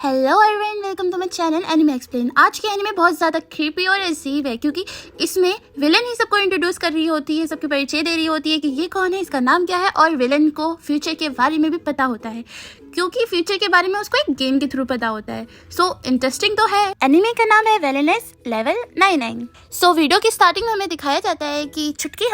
Hello everyone, welcome to my channel anime explain. आज के anime बहुत ज़्यादा क्रीपी और अजीब है क्योंकि इसमें विलन ही सबको इंट्रोड्यूस कर रही होती है, सबके परिचय दे रही होती है कि ये कौन है, इसका नाम क्या है, और विलन को फ्यूचर के बारे में भी पता होता है क्योंकि फ्यूचर के बारे में उसको एक गेम के थ्रू पता होता है। सो इंटरेस्टिंग तो है। एनिमे का नाम है वेलनेस लेवल 99। सो वीडियो की स्टार्टिंग में हमें दिखाया जाता है कि छुटकी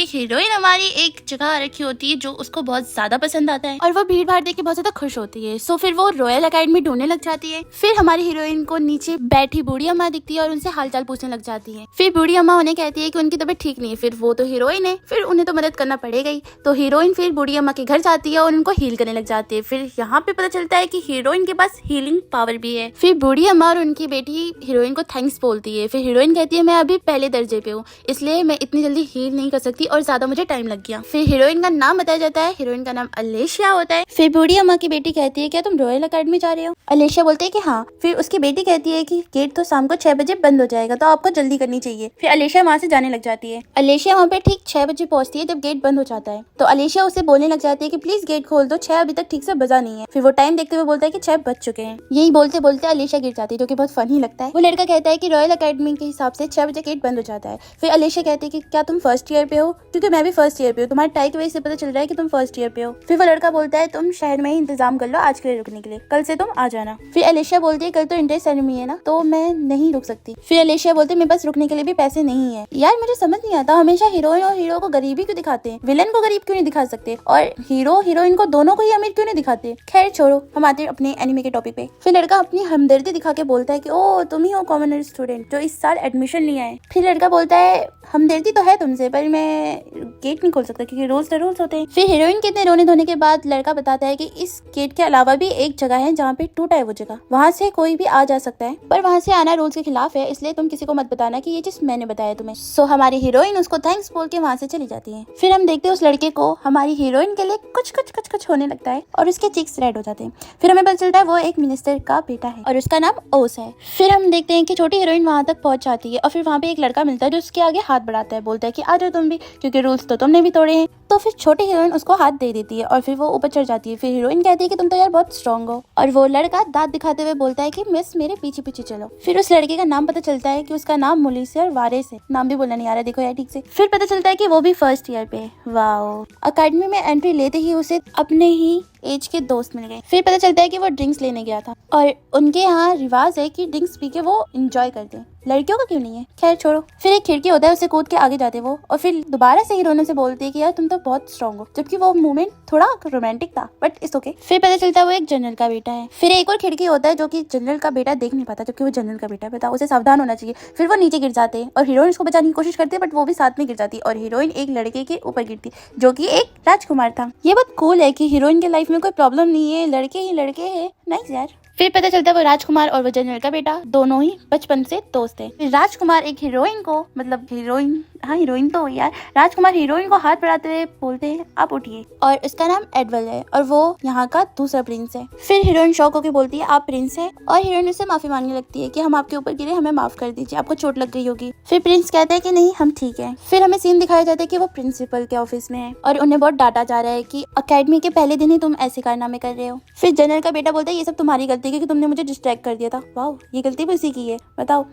हीरोइन हमारी एक जगह रखी होती है जो उसको बहुत ज्यादा पसंद आता है और वो भीड़ भाड़ देख के बहुत ज्यादा खुश होती है। सो फिर वो रॉयल अकेडमी ढूंढने लग जाती है। फिर हमारी हीरोइन को नीचे बैठी बूढ़ी अम्मा दिखती है और उनसे हालचाल पूछने लग जाती है। फिर बूढ़ी अम्मा उन्हें कहती है कि उनकी तबीयत ठीक नहीं है। फिर वो तो हीरोइन है, फिर उन्हें तो मदद करना पड़ेगा ही। तो हीरोइन फिर बूढ़ी अम्मा के घर जाती है और उनको हील करने लग जाती है। फिर यहाँ पे पता चलता है कि हीरोइन के पास हीलिंग पावर भी है। फिर बूढ़ी अम्मा और उनकी बेटी हीरोइन को थैंक्स बोलती है। फिर हीरोइन कहती है मैं अभी पहले दर्जे पे हूँ, इसलिए मैं इतनी जल्दी हील नहीं कर सकती और ज्यादा मुझे टाइम लग गया। फिर हीरोइन का नाम बताया जाता है। हीरोइन का नाम अलेशिया होता है। फिर बूढ़ी अम्मा की बेटी कहती है क्या तुम रॉयल अकेडमी जा रहे हो? अलेशिया बोलते है कि हाँ। फिर उसकी बेटी कहती है कि गेट तो शाम को 6 बजे बंद हो जाएगा, तो आपको जल्दी करनी चाहिए। फिर अलेशिया वहाँ से जाने लग जाती है। अलेशिया वहाँ पे ठीक 6 बजे पहुंचती है जब गेट बंद हो जाता है। तो अलेशिया उसे बोलने लग जाती है कि प्लीज गेट खोल दो, 6 अभी तक ठीक से बजा नहीं है। फिर वो टाइम देखते हुए बोलता है कि 6 बज चुके हैं। यही बोलते बोलते अलेशिया गिर जाती है, जो कि बहुत फनी लगता है। वो लड़का कहता है कि रॉयल अकेडमी के हिसाब से 6 बजे गेट बंद हो जाता है। फिर अलेशिया कहती है कि क्या तुम फर्स्ट ईयर पे हो? क्योंकि मैं भी फर्स्ट ईयर पे हूँ, तुम्हारे टाई की वजह से पता चल रहा है कि तुम फर्स्ट ईयर पे हो। फिर वो लड़का बोलता है तुम शहर में ही इंतजाम कर लो आज के लिए रुकने के लिए, कल से तुम आ जाना। फिर अलेशिया बोलती है कल तो इंटर सेरेमनी है ना, तो मैं नहीं रुक सकती। फिर अलेशिया बोलते है मेरे पास रुकने के लिए भी पैसे नहीं है। यार मुझे समझ नहीं आता, हमेशा हीरोइन और हीरो को गरीबी क्यों दिखाते हैं, विलन को गरीब क्यों नहीं दिखा सकते, और हीरो हीरोइन को दोनों को ही अमीर क्यों नहीं दिखाते। खैर छोड़ो, हम आते हैं अपने एनिमे के टॉपिक पे। फिर लड़का अपनी हमदर्दी दिखा के बोलता है कि ओ तुम ही हो कॉमन स्टूडेंट जो इस साल एडमिशन लिया है। फिर लड़का बोलता है हमदर्दी तो है तुमसे, पर मैं गेट नहीं खोल सकता क्योंकि रूल्स तो रूल्स होते हैं। फिर हीरोइन के इतने रोने धोने के बाद लड़का बताता है कि इस गेट के अलावा भी एक जगह है जहाँ पे टूटा है वो जगह, वहाँ से कोई भी आ जा सकता है, पर वहाँ से आना रूल्स के खिलाफ है, इसलिए तुम किसी को मत बताना कि ये चीज मैंने बताया तुम्हें। सो हमारी हीरोइन उसको थैंक्स बोल के वहाँ से चली जाती है। फिर हम देखते हैं उस लड़के को हमारी हीरोइन के लिए कुछ कुछ कुछ कुछ होने लगता है और उसके चीक्स रेड हो जाते हैं। फिर हमें पता चलता है वो एक मिनिस्टर का बेटा है और उसका नाम ओस है। फिर हम देखते हैं कि छोटी हीरोइन वहाँ तक पहुँच जाती है और फिर वहाँ पे एक लड़का मिलता है जो उसके आगे हाथ बढ़ाता है, बोलता है कि आ जाओ तुम भी, क्योंकि रूल्स तो तुमने भी तोड़े हैं। तो फिर छोटी हीरोइन उसको हाथ दे देती है और फिर वो ऊपर चढ़ जाती है। फिर हीरोइन कहती है कि तुम तो यार बहुत स्ट्रांग हो, और वो लड़का दांत दिखाते हुए बोलता है कि मिस मेरे पीछे पीछे चलो। फिर उस लड़के का नाम पता चलता है कि उसका नाम मुलीसियर वारिस है। नाम भी बोलना नहीं आ रहा, देखो यार ठीक से। फिर पता चलता है कि वो भी फर्स्ट ईयर पे। वाओ, अकेडमी में एंट्री लेते ही उसे अपने ही एज के दोस्त मिल गए। फिर पता चलता है कि वो ड्रिंक्स लेने गया था और उनके यहाँ रिवाज है कि ड्रिंक्स पी के वो एंजॉय करते हैं, लड़कियों का क्यों नहीं है। खैर छोड़ो। फिर एक खिड़की होता है, उसे कूद के आगे जाते वो और फिर दोबारा से हीरोइन से बोलती है कि यार तुम तो बहुत स्ट्रांग हो, जबकि वो मोमेंट थोड़ा रोमांटिक था बट इट्स ओके। फिर पता चलता है वो एक जनरल का बेटा है। फिर एक और खिड़की होता है जो कि जनरल का बेटा देख नहीं पाता, जबकि वो जनरल का बेटा है, बताओ उसे सावधान होना चाहिए। फिर वो नीचे गिर जाते हैं और हीरोइन उसको बचाने की कोशिश करती है बट वो भी साथ में गिर जाती है और हीरोइन एक लड़के के ऊपर गिरती जो कि एक राजकुमार था। ये बहुत कूल है कि हीरोइन के लाइफ में कोई प्रॉब्लम नहीं है, लड़के ही लड़के हैं। नाइस यार। फिर पता चलता है वो राजकुमार और वो जनरल का बेटा दोनों ही बचपन से दोस्त थे। फिर राजकुमार एक हीरोइन को, मतलब हीरोइन तो यार, राजकुमार हीरोइन को हाथ बढ़ाते हुए बोलते हैं आप उठिए, और उसका नाम एडवल है और वो यहाँ का दूसरा प्रिंस है। फिर हीरोइन शॉक होकर बोलती है आप प्रिंस हैं, और हीरोइन उससे माफी मांगने लगती है कि हम आपके ऊपर गिरे, हमें माफ कर दीजिए, आपको चोट लग गई होगी। फिर प्रिंस कहता है कि नहीं हम ठीक है। फिर हमें सीन दिखाया जाता है कि वो प्रिंसिपल के ऑफिस में है और उन्हें बहुत डांटा जा रहा है कि अकेडमी के पहले दिन ही तुम ऐसे कारनामे कर रहे हो। फिर जनरल का बेटा बोलता है ये सब तुम्हारी गलती है कि तुमने मुझे डिस्ट्रैक्ट कर दिया था। वाह, ये गलती भी उसी की है, बताओ।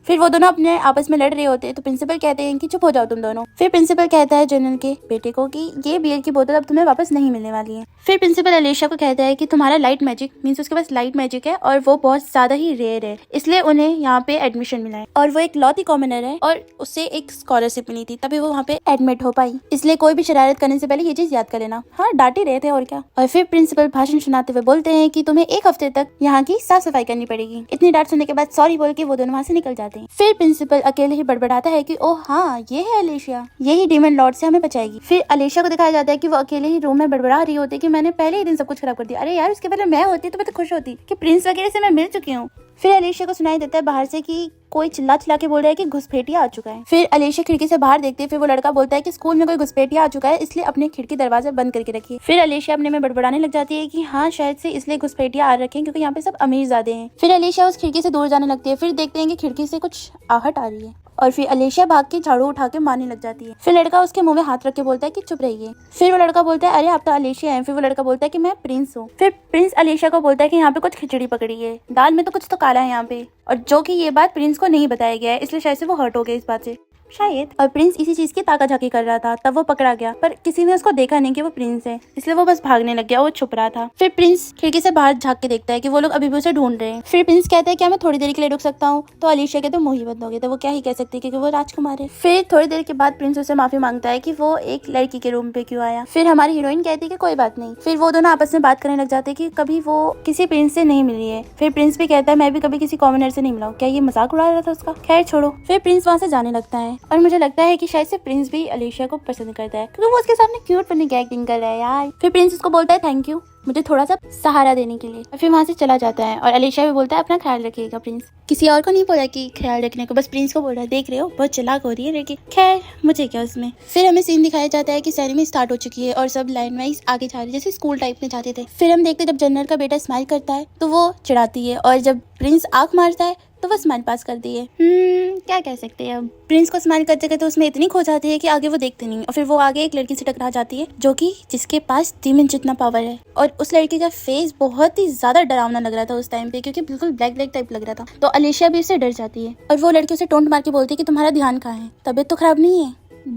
फिर वो दोनों अपने आपस में लड़ रहे होते हैं तो प्रिंसिपल कहते हैं कि चुप हो जाओ तुम दोनों। फिर प्रिंसिपल कहता है जनरल के बेटे को कि ये बियर की बोतल अब तुम्हें वापस नहीं मिलने वाली है। फिर प्रिंसिपल अलेशिया को कहता है कि तुम्हारा लाइट मैजिक मीन्स उसके पास लाइट मैजिक है और वो बहुत ज्यादा ही रेयर है, इसलिए उन्हें यहाँ पे एडमिशन मिला है, और वो एक लौती कॉमनर है और उसे एक स्कॉलरशिप मिली थी तभी वो वहाँ पे एडमिट हो पाई, इसलिए कोई भी शरारत करने से पहले ये चीज याद कर लेना। हाँ, डांट ही रहे थे और क्या। और फिर प्रिंसिपल भाषण सुनाते हुए बोलते हैं कि तुम्हें 1 हफ्ते तक यहाँ की साफ सफाई करनी पड़ेगी। इतनी डांट सुनने के बाद सॉरी बोल के वो दोनों वहाँ से निकल जाते हैं। फिर प्रिंसिपल अकेले ही बड़बड़ाता है कि ओह हाँ ये है अलेशिया, यही डीमन लॉर्ड से हमें बचाएगी। फिर अलेशिया को दिखाया जाता है कि वो अकेले ही रूम में बड़बड़ा रही होती है कि मैंने पहले ही दिन सब कुछ खराब कर दिया। अरे यार, उसके पहले मैं होती तो मैं तो खुश होती कि प्रिंस वगैरह से मैं मिल चुकी हूँ। फिर अलेशिया को सुनाई देता है बाहर से कि कोई चिल्ला चिल्ला के बोल रहा है कि घुसपैठिया आ चुका है। फिर अलेशिया खिड़की से बाहर देखती है। फिर वो लड़का बोलता है कि स्कूल में कोई घुसपैठिया आ चुका है, इसलिए अपने खिड़की दरवाजे बंद करके रखिए। फिर अलेशिया अपने में बड़बड़ाने लग जाती है कि हाँ शायद से इसलिए घुसपैठिया आ रखे हैं क्योंकि यहाँ पे सब अमीर ज़्यादा हैं। फिर अलेशिया उस खिड़की से दूर जाने लगती है। फिर देखते हैं कि खिड़की से कुछ आहट आ रही है और फिर अलेशिया भाग के झाड़ू उठा के मारने लग जाती है। फिर लड़का उसके मुंह में हाथ रख के बोलता है कि चुप रहिए। फिर वो लड़का बोलता है अरे आप तो अलेशिया है। फिर वो लड़का बोलता है कि मैं प्रिंस हूँ। फिर प्रिंस अलेशिया को बोलता है कि यहाँ पे कुछ खिचड़ी पकड़ी है, दाल में तो कुछ तो काला है यहाँ पे, और जो कि ये बात प्रिंस को नहीं बताया गया है, इसलिए शायद से वो हर्ट हो गया इस बात से शायद। और प्रिंस इसी चीज की ताका झाकी कर रहा था, तब वो पकड़ा गया, पर किसी ने उसको देखा नहीं कि वो प्रिंस है, इसलिए वो बस भागने लग गया, वो छुप रहा था। फिर प्रिंस खिड़की से बाहर झांक के देखता है कि वो लोग अभी भी उसे ढूंढ रहे हैं। फिर प्रिंस कहता है क्या मैं थोड़ी देर के लिए रुक सकता हूँ, तो अलीशिया के तो मुंह ही बंद हो गए, तो वो क्या ही कह सकती है क्योंकि वो राजकुमार है। फिर थोड़ी देर के बाद प्रिंस उससे माफी मांगता है कि वो एक लड़की के रूम पे क्यों आया। फिर हमारी हीरोइन कहती है कि कोई बात नहीं। फिर वो दोनों आपस में बात करने लग जाते हैं कि कभी वो किसी प्रिंस से नहीं मिली है। फिर प्रिंस भी कहता है मैं भी कभी किसी कॉमनर से नहीं मिला हूँ। क्या ये मजाक उड़ा रहा था उसका? खैर छोड़ो। फिर प्रिंस वहाँ से जाने लगता है और मुझे लगता है कि शायद से प्रिंस भी अलीशिया को पसंद करता है क्योंकि वो उसके सामने क्यूट बनने की एक्टिंग कर रहा है यार। फिर प्रिंस उसको बोलता है थैंक यू मुझे थोड़ा सा सहारा देने के लिए, और फिर वहाँ से चला जाता है। और अलीशिया भी बोलता है अपना ख्याल रखिएगा प्रिंस। किसी और को नहीं बोला कि ख्याल रखने को, बस प्रिंस को बोल रहा है। देख रहे हो बहुत चालाक हो रही है लड़की। खैर मुझे क्या उसमें। फिर हमें सीन दिखाया जाता है कि सेरेमनी स्टार्ट हो चुकी है और सब लाइन वाइज आगे जा रहे जैसे स्कूल टाइप में जाते थे। फिर हम देखते हैं जब जनरल का बेटा स्माइल करता है तो वो चिढ़ाती है, और जब प्रिंस आंख मारता है तो वो स्माइल पास कर दी है। क्या कह सकते हैं अब। प्रिंस को स्माइल करते करते उसमें इतनी खो जाती है कि आगे वो देखते नहीं, और फिर वो आगे एक लड़की से टकरा जाती है जो कि जिसके पास डीमन जितना पावर है, और उस लड़की का फेस बहुत ही ज्यादा डरावना लग रहा था उस टाइम पे क्योंकि बिल्कुल ब्लैक ब्लैक टाइप लग रहा था। तो अलीशिया भी उससे डर जाती है और वो लड़की उसे टोंट मार के बोलती है कि तुम्हारा ध्यान कहाँ है, तबीयत तो खराब नहीं है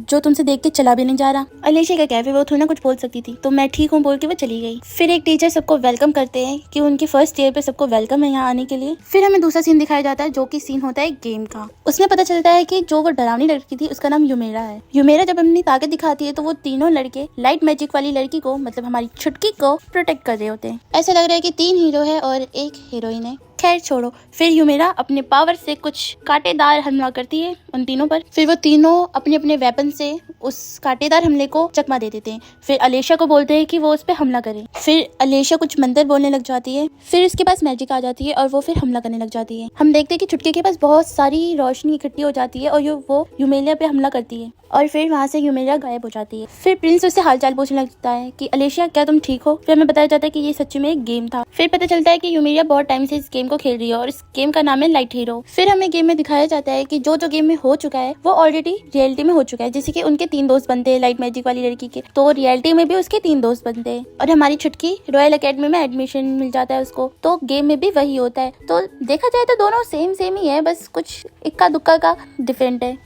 जो तुमसे देख के चला भी नहीं जा रहा। अलीशिया का कैफे वो थोड़ी ना कुछ बोल सकती थी, तो मैं ठीक हूँ बोल के वो चली गई। फिर एक टीचर सबको वेलकम करते हैं कि उनकी फर्स्ट ईयर पे सबको वेलकम है यहाँ आने के लिए। फिर हमें दूसरा सीन दिखाया जाता है जो कि सीन होता है गेम का। उसमें पता चलता है कि जो वो डरावनी लड़की थी उसका नाम यूमेरा है। यूमेरा जब अपनी ताकत दिखाती है तो वो तीनों लड़के लाइट मैजिक वाली लड़की को मतलब हमारी छुटकी को प्रोटेक्ट कर रहे होते हैं। ऐसा लग रहा है कि 3 हीरो है और 1 हीरोइन है। खैर छोड़ो। फिर यूमेरा अपने पावर से कुछ कांटेदार हमला करती है उन तीनों पर। फिर वो तीनों अपने अपने वेपन से उस कांटेदार हमले को चकमा दे देते हैं। फिर अलीशिया को बोलते हैं कि वो उस पर हमला करे। फिर अलीशिया कुछ मंत्र बोलने लग जाती है। फिर उसके पास मैजिक आ जाती है और वो फिर हमला करने लग जाती है। हम देखते हैं कि छुटके के पास बहुत सारी रोशनी इकट्ठी हो जाती है और वो यूमेलिया पे हमला करती है और फिर वहाँ से यूमेलिया गायब हो जाती है। फिर प्रिंस उससे हालचाल पूछने लगता है कि अलीशिया क्या तुम ठीक हो। फिर हमें बताया जाता है कि ये सच्ची में एक गेम था। फिर पता चलता है कि यूमेलिया बहुत टाइम से इस गेम को खेल रही है और इस गेम का नाम है लाइट हीरो। फिर हमें गेम में दिखाया जाता है कि जो गेम में हो चुका है वो ऑलरेडी रियलिटी में हो चुका है। जैसे कि उनके 3 दोस्त बनते हैं लाइट मैजिक वाली लड़की के, तो रियलिटी में भी उसके 3 दोस्त बनते हैं और हमारी छुटकी रॉयल अकेडमी में एडमिशन मिल जाता है उसको, तो गेम में भी वही होता है। तो देखा जाए तो दोनों सेम ही है, बस कुछ इक्का दुक्का का डिफरेंट है।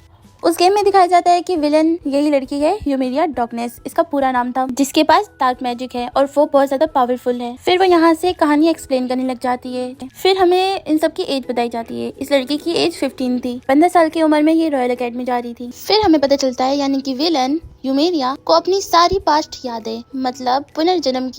उस गेम में दिखाया जाता है कि विलन यही लड़की है यूमेलिया डार्कनेस इसका पूरा नाम था, जिसके पास डार्क मैजिक है और वो बहुत ज्यादा पावरफुल है। फिर वो यहाँ से कहानी एक्सप्लेन करने लग जाती है। फिर हमें इन सब की एज बताई जाती है। इस लड़की की एज 15 थी। 15 साल की उम्र में ये रॉयल अकेडमी जा रही थी। फिर हमें पता चलता है यानी कि विलन यूमेलिया को अपनी सारी पास्ट यादें मतलब पुनर्जन्म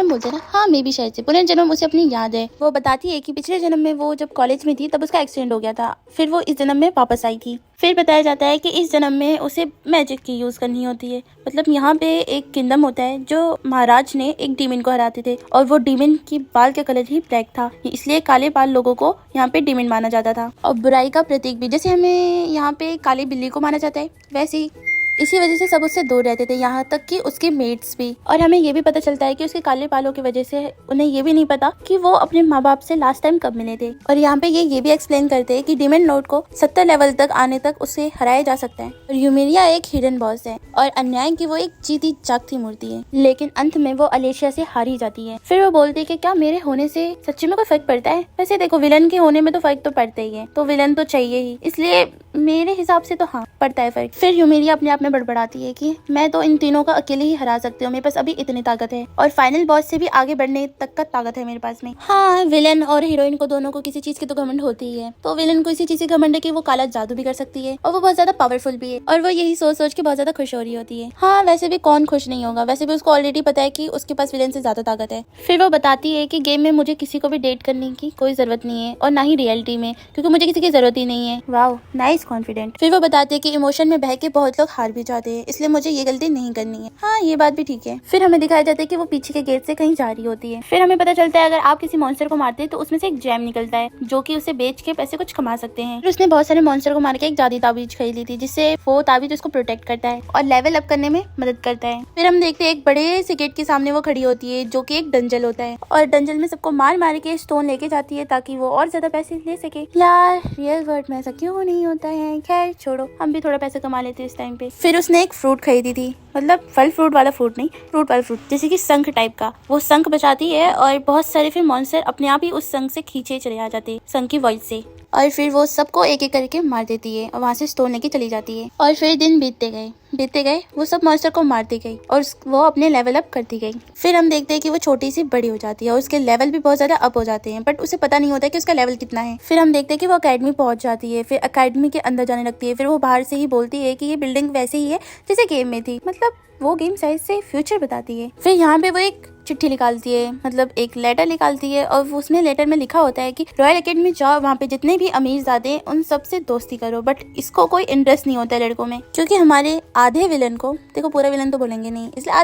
बोलते हैं ना, हाँ मे बी शायद से पुनर्जन्म उसे अपनी याद है। वो बताती है कि पिछले जन्म में वो जब कॉलेज में थी तब उसका एक्सीडेंट हो गया था, फिर वो इस जन्म में वापस आई थी। फिर बताया जाता है कि इस जन्म में उसे मैजिक की यूज करनी होती है। मतलब यहाँ पे एक किंगडम होता है जो महाराज ने एक डीमन को हराते थे और वो डीमन की बाल का कलर ही ब्लैक था, इसलिए काले बाल लोगों को यहाँ पे डीमन माना जाता था और बुराई का प्रतीक भी। जैसे हमें यहाँ पे काली बिल्ली को माना जाता है वैसे ही इसी वजह से सब उससे दूर रहते थे, यहाँ तक कि उसके मेट्स भी। और हमें ये भी पता चलता है कि उसके काले बालों की वजह से उन्हें ये भी नहीं पता कि वो अपने माँ बाप से लास्ट टाइम कब मिले थे। और यहाँ पे ये भी एक्सप्लेन करते हैं कि डीमन लॉर्ड को 70 लेवल तक आने तक उसे हराया जा सकता है। और यूमेलिया एक हिडन बॉस है और अन्याय की वो एक जीती जागती मूर्ति है, लेकिन अंत में वो अलीशिया से हारी जाती है। फिर वो बोलती है कि क्या मेरे होने से सच्ची में कोई फर्क पड़ता है? वैसे देखो विलन के होने में तो फर्क तो पड़ता ही है, तो विलन तो चाहिए ही, इसलिए मेरे हिसाब से तो हाँ पड़ता है फर्क। फिर यूमेलिया अपने आप में बड़बड़ाती है कि मैं तो इन तीनों का अकेले ही हरा सकती हूँ, मेरे पास अभी इतनी ताकत है और फाइनल बॉस से भी आगे बढ़ने तक का ताकत है मेरे पास में। हाँ विलन और हीरोइन को दोनों को किसी चीज की तो घमंड होती ही है, तो विलन को इसी चीज की घमंड है कि वो काला जादू भी कर सकती है और वो बहुत ज्यादा पावरफुल भी है और वो यही सोच सोच के बहुत ज्यादा खुश हो रही होती है। हाँ वैसे भी कौन खुश नहीं होगा, वैसे भी उसको ऑलरेडी पता है कि उसके पास विलन से ज्यादा ताकत है। फिर वो बताती है कि गेम में मुझे किसी को भी डेट करने की कोई जरूरत नहीं है और ना ही रियलिटी में, क्योंकि मुझे किसी की जरूरत ही नहीं है। Wow nice confident. फिर वो बताते हैं कि इमोशन में बह के बहुत लोग हार भी जाते हैं, इसलिए मुझे ये गलती नहीं करनी है। हाँ ये बात भी ठीक है। फिर हमें दिखाया जाता है कि वो पीछे के गेट से कहीं जा रही होती है। फिर हमें पता चलता है अगर आप किसी मॉन्स्टर को मारते हैं तो उसमें से एक जैम निकलता है जो कि उसे बेच के पैसे कुछ कमा सकते हैं। फिर उसने बहुत सारे मॉन्स्टर को मार के एक जादुई ताबीज खरीद ली थी, जिससे वो ताबीज उसको प्रोटेक्ट करता है और लेवल अप करने में मदद करता है। फिर हम देखते हैं एक बड़े से गेट के सामने वो खड़ी होती है जो कि एक डंजल होता है और डंजल में सबको मार मार के स्टोन लेके जाती है ताकि वो और ज्यादा पैसे ले सके। यार रियल वर्ल्ड में ऐसा क्यों नहीं होता हैं, खैर छोड़ो, हम भी थोड़ा पैसा कमा लेते इस टाइम पे। फिर उसने एक फ्रूट खरीदी थी, मतलब फल फ्रूट वाला फ्रूट नहीं, फ्रूट वाला फ्रूट, जैसे कि शंख टाइप का। वो शंख बजाती है और बहुत सारे फिर मॉन्स्टर अपने आप ही उस शंख से खींचे चले आ जाते हैं, शंख की वॉइस से। और फिर वो सबको एक एक करके मार देती है और वहाँ से स्टोन लेके चली जाती है। और फिर दिन बीतते गए वो सब मॉन्स्टर को मारती गई और वो अपने लेवल अप करती गई। फिर हम देखते हैं कि वो छोटी सी बड़ी हो जाती है और उसके लेवल भी बहुत ज्यादा अप हो जाते हैं, बट उसे पता नहीं होता कि उसका लेवल कितना है। फिर हम देखते हैं कि वो अकेडमी पहुंच जाती है, फिर अकेडमी के अंदर जाने लगती है। फिर वो बाहर से ही बोलती है कि ये बिल्डिंग वैसे ही है जैसे गेम में थी, मतलब वो गेम शायद से फ्यूचर बताती है। फिर यहाँ पे वो एक चिट्ठी निकालती है, मतलब एक लेटर निकालती है और उसमें लेटर में लिखा होता है कि रॉयल एकेडमी जाओ, वहाँ पे जितने भी अमीरजादे उन सबसे दोस्ती करो। बट इसको कोई इंटरेस्ट नहीं होता है लड़कों में, क्योंकि हमारे आधे विलन को, देखो पूरा विलन तो बोलेंगे नहीं, इसलिए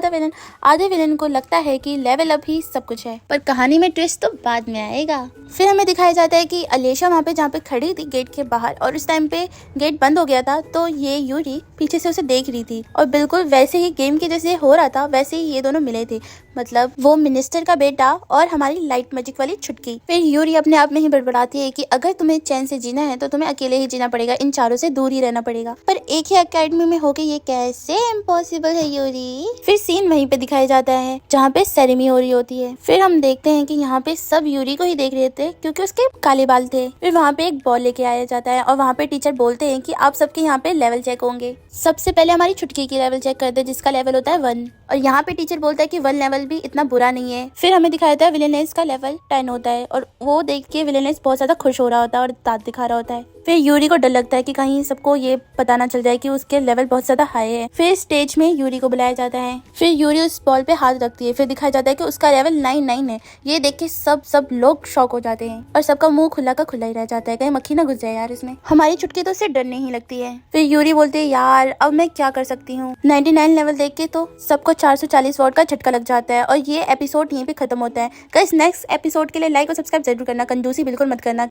आधे विलन को लगता है कि लेवल अप ही सब कुछ है। पर कहानी में ट्विस्ट तो बाद में आएगा। फिर हमें दिखाया जाता है कि अलेशा वहाँ पे जहाँ पे खड़ी थी गेट के बाहर, और उस टाइम पे गेट बंद हो गया था, तो ये यूरी पीछे से उसे देख रही थी और बिल्कुल वैसे ही गेम के जैसे हो रहा था वैसे ही ये दोनों मिले थे, मतलब वो मिनिस्टर का बेटा और हमारी लाइट मैजिक वाली छुटकी। फिर यूरी अपने आप में ही बड़बड़ाती है कि अगर तुम्हें चैन से जीना है तो तुम्हें अकेले ही जीना पड़ेगा, इन चारों से दूर ही रहना पड़ेगा। पर एक ही अकेडमी में होके ये कैसे इम्पॉसिबल है यूरी। फिर सीन वहीं पे दिखाया जाता है जहाँ पे सेरेमनी हो रही होती है। फिर हम देखते हैं कि यहाँ पे सब यूरी को ही देख रहे थे क्योंकि उसके काले बाल थे। फिर वहाँ पे एक बॉल लेके आया जाता है और वहाँ पे टीचर बोलते हैं कि आप सबके यहाँ पे लेवल चेक होंगे। सबसे पहले हमारी छुटकी की लेवल चेक करते हैं जिसका लेवल होता है 1, और यहाँ पे टीचर बोलता है कि 1 लेवल भी इतना बुरा नहीं है। फिर हमें दिखाया जाता है विलेनेस का लेवल 10 होता है और वो देख के विलेनेस बहुत ज्यादा खुश हो रहा होता है और दांत दिखा रहा होता है। फिर यूरी को डर लगता है कि कहीं सबको ये पता ना चल जाए कि उसके लेवल बहुत ज्यादा हाई है। फिर स्टेज में यूरी को बुलाया जाता है। फिर यूरी उस बॉल पे हाथ रखती है। फिर दिखाया जाता है कि उसका लेवल 9 है। ये देख के सब लोग शॉक हो जाते हैं और सबका मुंह खुला का खुला ही रह जाता है, कहीं मक्खी ना घुस जाए यार इसमें। हमारी छुटकी तो उससे डरने ही लगती है। फिर यूरी बोलती है यार अब मैं क्या कर सकती हूँ, 99 लेवल देख के तो सबको 440 वॉट का झटका लग जाता है। और ये एपिसोड यहीं पे खत्म होता है। गाइस नेक्स्ट एपिसोड के लिए लाइक और सब्सक्राइब जरूर करना, कंजूसी बिल्कुल मत करना।